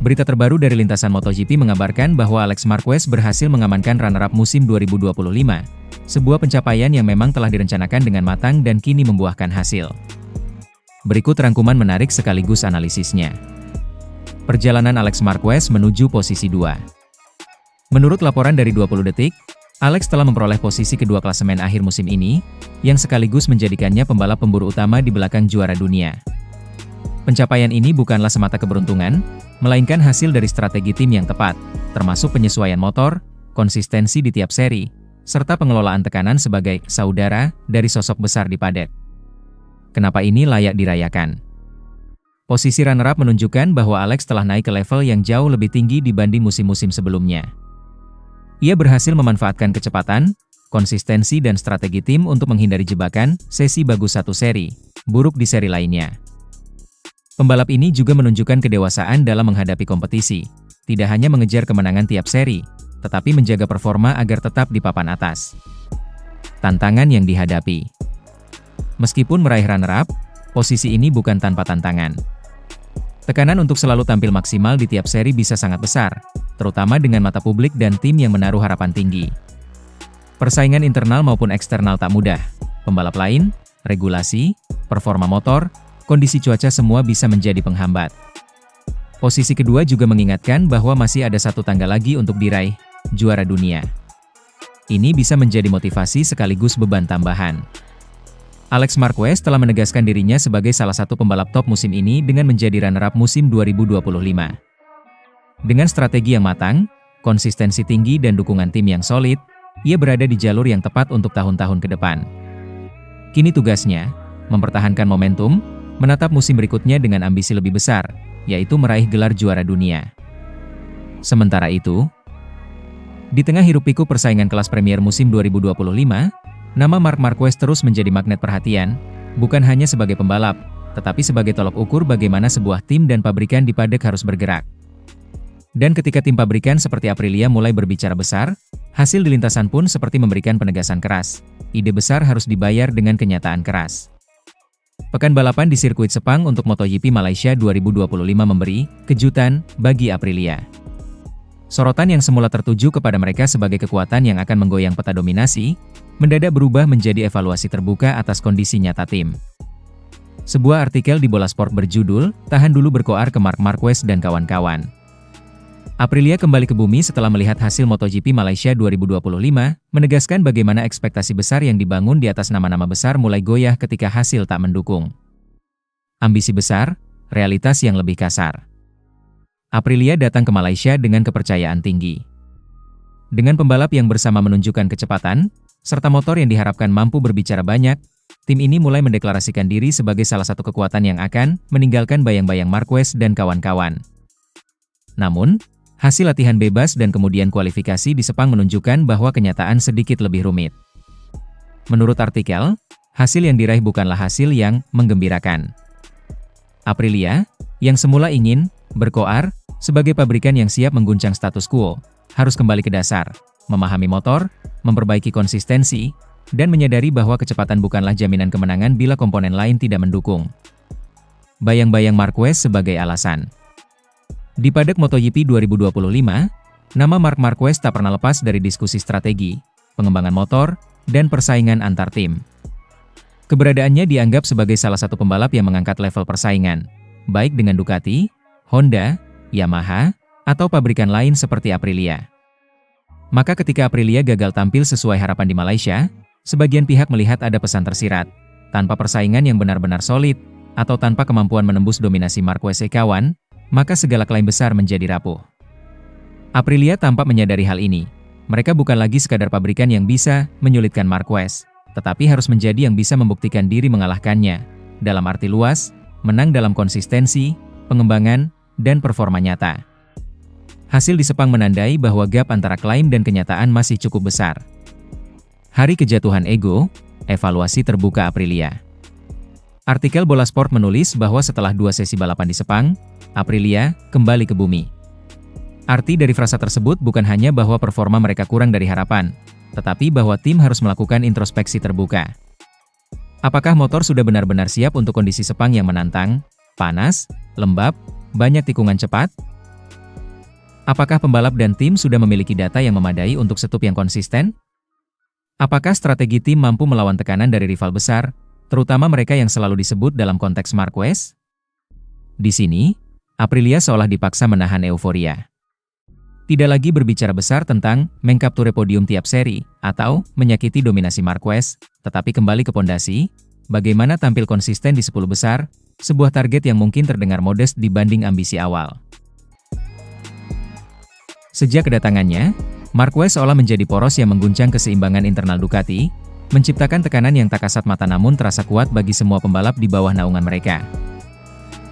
Berita terbaru dari lintasan MotoGP mengabarkan bahwa Alex Marquez berhasil mengamankan runner-up musim 2025. Sebuah pencapaian yang memang telah direncanakan dengan matang dan kini membuahkan hasil. Berikut rangkuman menarik sekaligus analisisnya. Perjalanan Alex Marquez menuju posisi 2. Menurut laporan dari 20 detik, Alex telah memperoleh posisi kedua klasemen akhir musim ini, yang sekaligus menjadikannya pembalap pemburu utama di belakang juara dunia. Pencapaian ini bukanlah semata keberuntungan, melainkan hasil dari strategi tim yang tepat, termasuk penyesuaian motor, konsistensi di tiap seri, serta pengelolaan tekanan sebagai saudara dari sosok besar di paddock. Kenapa ini layak dirayakan? Posisi runner-up menunjukkan bahwa Alex telah naik ke level yang jauh lebih tinggi dibanding musim-musim sebelumnya. Ia berhasil memanfaatkan kecepatan, konsistensi dan strategi tim untuk menghindari jebakan, sesi bagus satu seri, buruk di seri lainnya. Pembalap ini juga menunjukkan kedewasaan dalam menghadapi kompetisi, tidak hanya mengejar kemenangan tiap seri, tetapi menjaga performa agar tetap di papan atas. Tantangan yang dihadapi. Meskipun meraih runner-up, posisi ini bukan tanpa tantangan. Tekanan untuk selalu tampil maksimal di tiap seri bisa sangat besar, terutama dengan mata publik dan tim yang menaruh harapan tinggi. Persaingan internal maupun eksternal tak mudah. Pembalap lain, regulasi, performa motor, kondisi cuaca semua bisa menjadi penghambat. Posisi kedua juga mengingatkan bahwa masih ada satu tangga lagi untuk diraih, juara dunia. Ini bisa menjadi motivasi sekaligus beban tambahan. Alex Marquez telah menegaskan dirinya sebagai salah satu pembalap top musim ini dengan menjadi runner-up musim 2025. Dengan strategi yang matang, konsistensi tinggi dan dukungan tim yang solid, ia berada di jalur yang tepat untuk tahun-tahun ke depan. Kini tugasnya, mempertahankan momentum, menatap musim berikutnya dengan ambisi lebih besar, yaitu meraih gelar juara dunia. Sementara itu, di tengah hiruk-pikuk persaingan kelas Premier musim 2025, nama Marc Marquez terus menjadi magnet perhatian, bukan hanya sebagai pembalap, tetapi sebagai tolok ukur bagaimana sebuah tim dan pabrikan di paddock harus bergerak. Dan ketika tim pabrikan seperti Aprilia mulai berbicara besar, hasil di lintasan pun seperti memberikan penegasan keras. Ide besar harus dibayar dengan kenyataan keras. Pekan balapan di sirkuit Sepang untuk MotoGP Malaysia 2025 memberi kejutan bagi Aprilia. Sorotan yang semula tertuju kepada mereka sebagai kekuatan yang akan menggoyang peta dominasi, mendadak berubah menjadi evaluasi terbuka atas kondisi nyata tim. Sebuah artikel di Bola Sport berjudul, "Tahan dulu berkoar ke Marc Marquez dan kawan-kawan." Aprilia kembali ke bumi setelah melihat hasil MotoGP Malaysia 2025, menegaskan bagaimana ekspektasi besar yang dibangun di atas nama-nama besar mulai goyah ketika hasil tak mendukung. Ambisi besar, realitas yang lebih kasar. Aprilia datang ke Malaysia dengan kepercayaan tinggi. Dengan pembalap yang bersama menunjukkan kecepatan, serta motor yang diharapkan mampu berbicara banyak, tim ini mulai mendeklarasikan diri sebagai salah satu kekuatan yang akan meninggalkan bayang-bayang Marquez dan kawan-kawan. Namun, hasil latihan bebas dan kemudian kualifikasi di Sepang menunjukkan bahwa kenyataan sedikit lebih rumit. Menurut artikel, hasil yang diraih bukanlah hasil yang menggembirakan. Aprilia, yang semula ingin berkoar sebagai pabrikan yang siap mengguncang status quo, harus kembali ke dasar, memahami motor, memperbaiki konsistensi, dan menyadari bahwa kecepatan bukanlah jaminan kemenangan bila komponen lain tidak mendukung. Bayang-bayang Marquez sebagai alasan. Di paddock MotoGP 2025, nama Marc Marquez tak pernah lepas dari diskusi strategi, pengembangan motor, dan persaingan antar tim. Keberadaannya dianggap sebagai salah satu pembalap yang mengangkat level persaingan, baik dengan Ducati, Honda, Yamaha, atau pabrikan lain seperti Aprilia. Maka ketika Aprilia gagal tampil sesuai harapan di Malaysia, sebagian pihak melihat ada pesan tersirat, tanpa persaingan yang benar-benar solid, atau tanpa kemampuan menembus dominasi Marquez kawan, maka segala klaim besar menjadi rapuh. Aprilia tampak menyadari hal ini. Mereka bukan lagi sekadar pabrikan yang bisa menyulitkan Marquez, tetapi harus menjadi yang bisa membuktikan diri mengalahkannya. Dalam arti luas, menang dalam konsistensi, pengembangan, dan performa nyata. Hasil di Sepang menandai bahwa gap antara klaim dan kenyataan masih cukup besar. Hari kejatuhan ego, evaluasi terbuka Aprilia. Artikel Bola Sport menulis bahwa setelah 2 sesi balapan di Sepang, Aprilia kembali ke bumi. Arti dari frasa tersebut bukan hanya bahwa performa mereka kurang dari harapan, tetapi bahwa tim harus melakukan introspeksi terbuka. Apakah motor sudah benar-benar siap untuk kondisi Sepang yang menantang, panas, lembab, banyak tikungan cepat? Apakah pembalap dan tim sudah memiliki data yang memadai untuk setup yang konsisten? Apakah strategi tim mampu melawan tekanan dari rival besar, terutama mereka yang selalu disebut dalam konteks Marquez? Di sini, Aprilia seolah dipaksa menahan euforia. Tidak lagi berbicara besar tentang mengkapture podium tiap seri atau menyakiti dominasi Marquez, tetapi kembali ke pondasi, bagaimana tampil konsisten di 10 besar, sebuah target yang mungkin terdengar modest dibanding ambisi awal. Sejak kedatangannya, Marquez seolah menjadi poros yang mengguncang keseimbangan internal Ducati, menciptakan tekanan yang tak kasat mata namun terasa kuat bagi semua pembalap di bawah naungan mereka.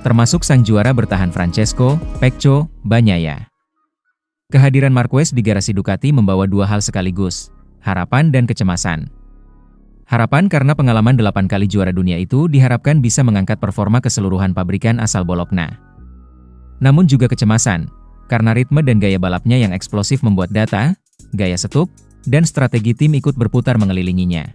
Termasuk sang juara bertahan Francesco Pecco Bagnaia. Kehadiran Marquez di garasi Ducati membawa dua hal sekaligus, harapan dan kecemasan. Harapan karena pengalaman 8 kali juara dunia itu diharapkan bisa mengangkat performa keseluruhan pabrikan asal Bologna. Namun juga kecemasan, karena ritme dan gaya balapnya yang eksplosif membuat data, gaya setup, dan strategi tim ikut berputar mengelilinginya.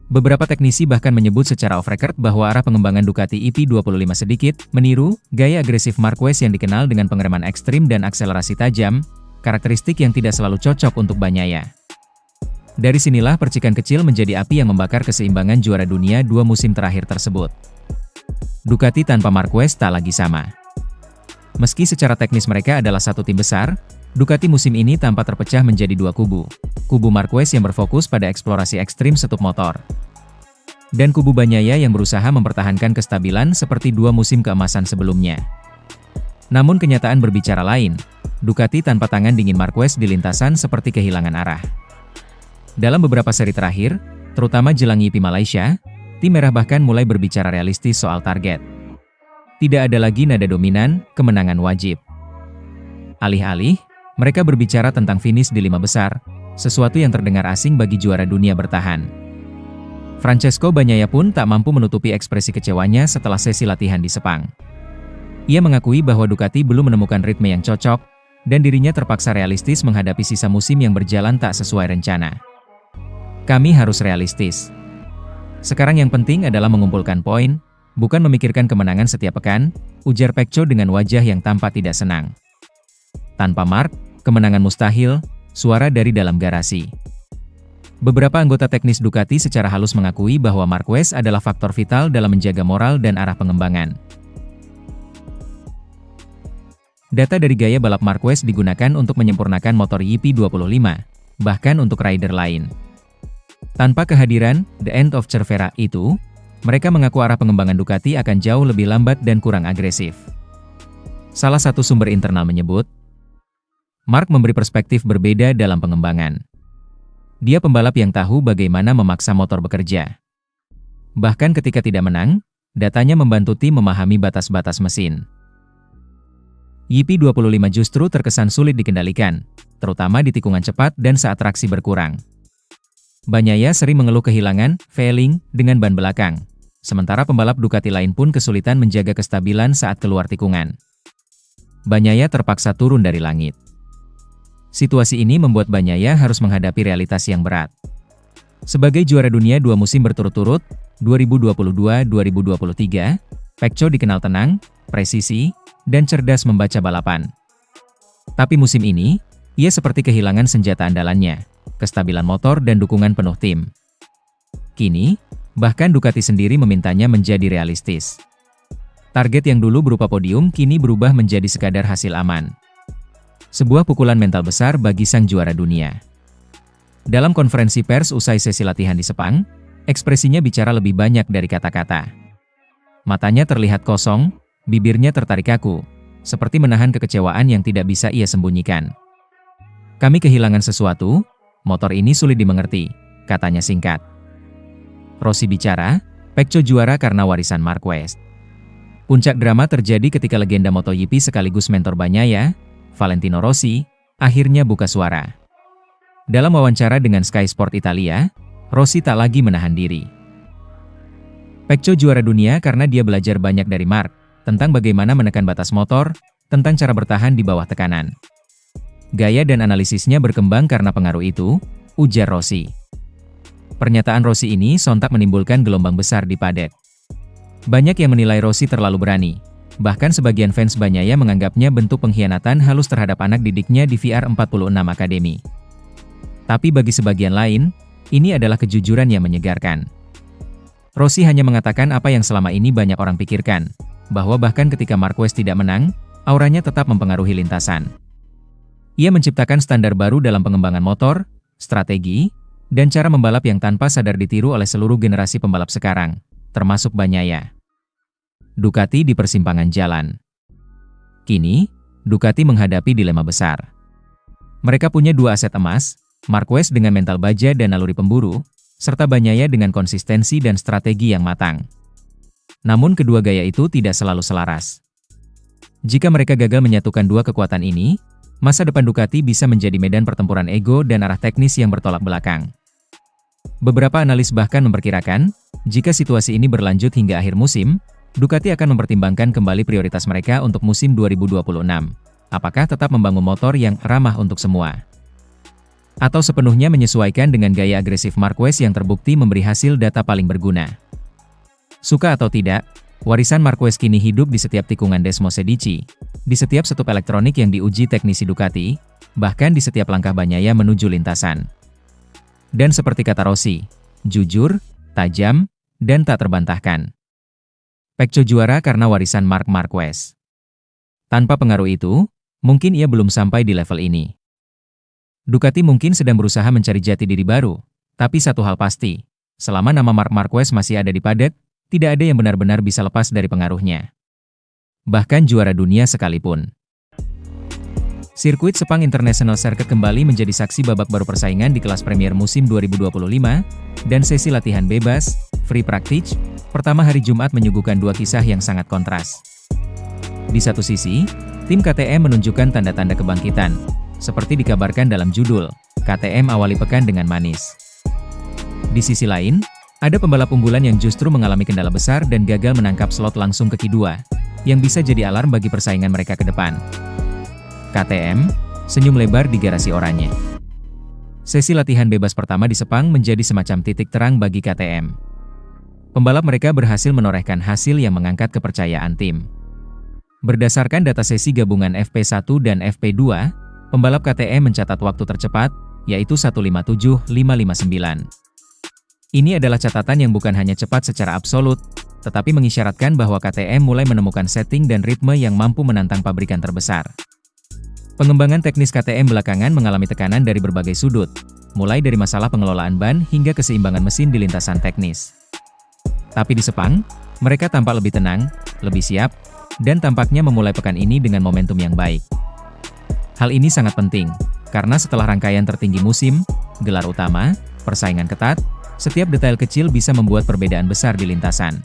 Beberapa teknisi bahkan menyebut secara off-record bahwa arah pengembangan Ducati EP25 sedikit meniru gaya agresif Marquez yang dikenal dengan pengereman ekstrim dan akselerasi tajam, karakteristik yang tidak selalu cocok untuk Bagnaia. Dari sinilah percikan kecil menjadi api yang membakar keseimbangan juara dunia 2 musim terakhir tersebut. Ducati tanpa Marquez tak lagi sama. Meski secara teknis mereka adalah satu tim besar, Ducati musim ini tampak terpecah menjadi 2 kubu. Kubu Marquez yang berfokus pada eksplorasi ekstrim setup motor. Dan kubu Bagnaia yang berusaha mempertahankan kestabilan seperti 2 musim keemasan sebelumnya. Namun kenyataan berbicara lain, Ducati tanpa tangan dingin Marquez di lintasan seperti kehilangan arah. Dalam beberapa seri terakhir, terutama jelang GP Malaysia, tim merah bahkan mulai berbicara realistis soal target. Tidak ada lagi nada dominan, kemenangan wajib. Alih-alih, mereka berbicara tentang finish di 5 besar, sesuatu yang terdengar asing bagi juara dunia bertahan. Francesco Bagnaia pun tak mampu menutupi ekspresi kecewanya setelah sesi latihan di Sepang. Ia mengakui bahwa Ducati belum menemukan ritme yang cocok, dan dirinya terpaksa realistis menghadapi sisa musim yang berjalan tak sesuai rencana. Kami harus realistis. Sekarang yang penting adalah mengumpulkan poin, bukan memikirkan kemenangan setiap pekan, ujar Pecco dengan wajah yang tampak tidak senang. Tanpa Mark, kemenangan mustahil, suara dari dalam garasi. Beberapa anggota teknis Ducati secara halus mengakui bahwa Marquez adalah faktor vital dalam menjaga moral dan arah pengembangan. Data dari gaya balap Marquez digunakan untuk menyempurnakan motor EP25, bahkan untuk rider lain. Tanpa kehadiran The End of Cervera itu, mereka mengaku arah pengembangan Ducati akan jauh lebih lambat dan kurang agresif. Salah satu sumber internal menyebut, Mark memberi perspektif berbeda dalam pengembangan. Dia pembalap yang tahu bagaimana memaksa motor bekerja. Bahkan ketika tidak menang, datanya membantu tim memahami batas-batas mesin. EP25 justru terkesan sulit dikendalikan, terutama di tikungan cepat dan saat traksi berkurang. Bagnaia sering mengeluh kehilangan failing dengan ban belakang, sementara pembalap Ducati lain pun kesulitan menjaga kestabilan saat keluar tikungan. Bagnaia terpaksa turun dari langit. Situasi ini membuat Bagnaia harus menghadapi realitas yang berat. Sebagai juara dunia 2 musim berturut-turut, 2022-2023, Pecco dikenal tenang, presisi, dan cerdas membaca balapan. Tapi musim ini, ia seperti kehilangan senjata andalannya, kestabilan motor dan dukungan penuh tim. Kini, bahkan Ducati sendiri memintanya menjadi realistis. Target yang dulu berupa podium kini berubah menjadi sekadar hasil aman. Sebuah pukulan mental besar bagi sang juara dunia. Dalam konferensi pers usai sesi latihan di Sepang, ekspresinya bicara lebih banyak dari kata-kata. Matanya terlihat kosong, bibirnya tertarik kaku, seperti menahan kekecewaan yang tidak bisa ia sembunyikan. Kami kehilangan sesuatu, motor ini sulit dimengerti, katanya singkat. Rossi bicara, Pecco juara karena warisan Marquez. Puncak drama terjadi ketika legenda MotoGP sekaligus mentor Bagnaia, Valentino Rossi, akhirnya buka suara. Dalam wawancara dengan Sky Sport Italia, Rossi tak lagi menahan diri. Pecco juara dunia karena dia belajar banyak dari Mark, tentang bagaimana menekan batas motor, tentang cara bertahan di bawah tekanan. Gaya dan analisisnya berkembang karena pengaruh itu, ujar Rossi. Pernyataan Rossi ini sontak menimbulkan gelombang besar di paddock. Banyak yang menilai Rossi terlalu berani, Bahkan sebagian fans Bagnaia menganggapnya bentuk pengkhianatan halus terhadap anak didiknya di VR46 Academy. Tapi bagi sebagian lain, ini adalah kejujuran yang menyegarkan. Rossi hanya mengatakan apa yang selama ini banyak orang pikirkan, bahwa bahkan ketika Marquez tidak menang, auranya tetap mempengaruhi lintasan. Ia menciptakan standar baru dalam pengembangan motor, strategi, dan cara membalap yang tanpa sadar ditiru oleh seluruh generasi pembalap sekarang, termasuk Bagnaia. Ducati di persimpangan jalan. Kini, Ducati menghadapi dilema besar. Mereka punya dua aset emas, Marquez dengan mental baja dan naluri pemburu, serta Bagnaia dengan konsistensi dan strategi yang matang. Namun kedua gaya itu tidak selalu selaras. Jika mereka gagal menyatukan dua kekuatan ini, masa depan Ducati bisa menjadi medan pertempuran ego dan arah teknis yang bertolak belakang. Beberapa analis bahkan memperkirakan, jika situasi ini berlanjut hingga akhir musim, Ducati akan mempertimbangkan kembali prioritas mereka untuk musim 2026. Apakah tetap membangun motor yang ramah untuk semua? Atau sepenuhnya menyesuaikan dengan gaya agresif Marquez yang terbukti memberi hasil data paling berguna? Suka atau tidak, warisan Marquez kini hidup di setiap tikungan Desmos Medici, di setiap setup elektronik yang diuji teknisi Ducati, bahkan di setiap langkah Bagnaia menuju lintasan. Dan seperti kata Rossi, jujur, tajam, dan tak terbantahkan. Pecco juara karena warisan Marc Marquez. Tanpa pengaruh itu, mungkin ia belum sampai di level ini. Ducati mungkin sedang berusaha mencari jati diri baru, tapi satu hal pasti, selama nama Marc Marquez masih ada di paddock, tidak ada yang benar-benar bisa lepas dari pengaruhnya. Bahkan juara dunia sekalipun. Sirkuit Sepang International Circuit kembali menjadi saksi babak baru persaingan di kelas Premier musim 2025, dan sesi latihan bebas, free practice, pertama hari Jumat menyuguhkan dua kisah yang sangat kontras. Di satu sisi, tim KTM menunjukkan tanda-tanda kebangkitan, seperti dikabarkan dalam judul, KTM awali pekan dengan manis. Di sisi lain, ada pembalap unggulan yang justru mengalami kendala besar dan gagal menangkap slot langsung ke Q2, yang bisa jadi alarm bagi persaingan mereka ke depan. KTM, senyum lebar di garasi oranye. Sesi latihan bebas pertama di Sepang menjadi semacam titik terang bagi KTM. Pembalap mereka berhasil menorehkan hasil yang mengangkat kepercayaan tim. Berdasarkan data sesi gabungan FP1 dan FP2, pembalap KTM mencatat waktu tercepat, yaitu 1:57.559. Ini adalah catatan yang bukan hanya cepat secara absolut, tetapi mengisyaratkan bahwa KTM mulai menemukan setting dan ritme yang mampu menantang pabrikan terbesar. Pengembangan teknis KTM belakangan mengalami tekanan dari berbagai sudut, mulai dari masalah pengelolaan ban hingga keseimbangan mesin di lintasan teknis. Tapi di Sepang, mereka tampak lebih tenang, lebih siap, dan tampaknya memulai pekan ini dengan momentum yang baik. Hal ini sangat penting, karena setelah rangkaian tertinggi musim, gelar utama, persaingan ketat, setiap detail kecil bisa membuat perbedaan besar di lintasan.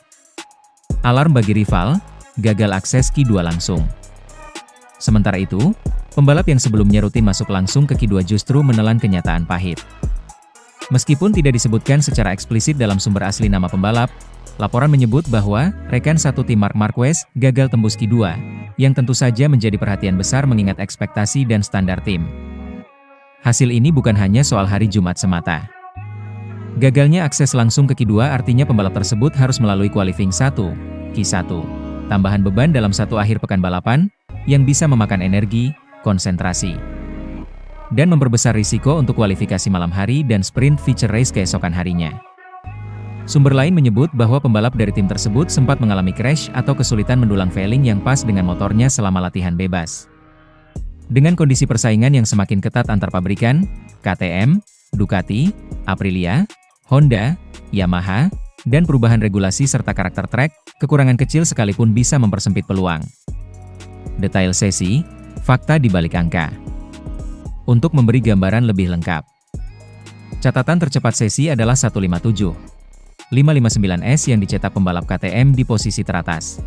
Alarm bagi rival, gagal akses Q2 langsung. Sementara itu, pembalap yang sebelumnya rutin masuk langsung ke Q2 justru menelan kenyataan pahit. Meskipun tidak disebutkan secara eksplisit dalam sumber asli nama pembalap, laporan menyebut bahwa rekan satu tim Marc Marquez gagal tembus Q2, yang tentu saja menjadi perhatian besar mengingat ekspektasi dan standar tim. Hasil ini bukan hanya soal hari Jumat semata. Gagalnya akses langsung ke Q2 artinya pembalap tersebut harus melalui qualifying 1, Q1, tambahan beban dalam satu akhir pekan balapan, yang bisa memakan energi, konsentrasi, dan memperbesar risiko untuk kualifikasi malam hari dan sprint feature race keesokan harinya. Sumber lain menyebut bahwa pembalap dari tim tersebut sempat mengalami crash atau kesulitan mendulang failing yang pas dengan motornya selama latihan bebas. Dengan kondisi persaingan yang semakin ketat antar pabrikan, KTM, Ducati, Aprilia, Honda, Yamaha, dan perubahan regulasi serta karakter trek, kekurangan kecil sekalipun bisa mempersempit peluang. Detail sesi, fakta di balik angka. Untuk memberi gambaran lebih lengkap, catatan tercepat sesi adalah 1:57.559s yang dicetak pembalap KTM di posisi teratas.